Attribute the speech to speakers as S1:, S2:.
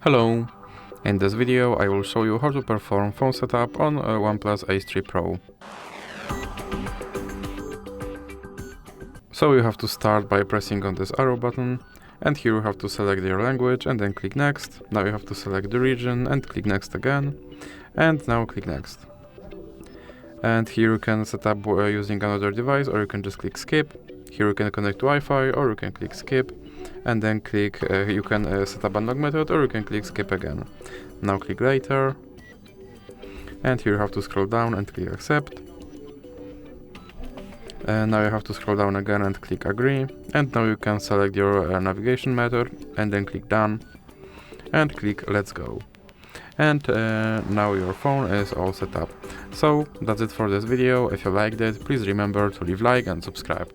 S1: Hello! In this video I will show you how to perform phone setup on a OnePlus Ace 3 Pro. So you have to start by pressing on this arrow button, and here you have to select your language and then click next. Now you have to select the region and click next again, and now click next. And here you can set up using another device, or you can just click skip. Here you can connect to Wi-Fi, or you can click skip, and then click, you can set up unlock method, or you can click skip again. Now click later, and here you have to scroll down and click accept. And now you have to scroll down again and click agree, and now you can select your navigation method, and then click done, and click let's go. And now your phone is all set up. So that's it for this video. If you liked it, please remember to leave like and subscribe.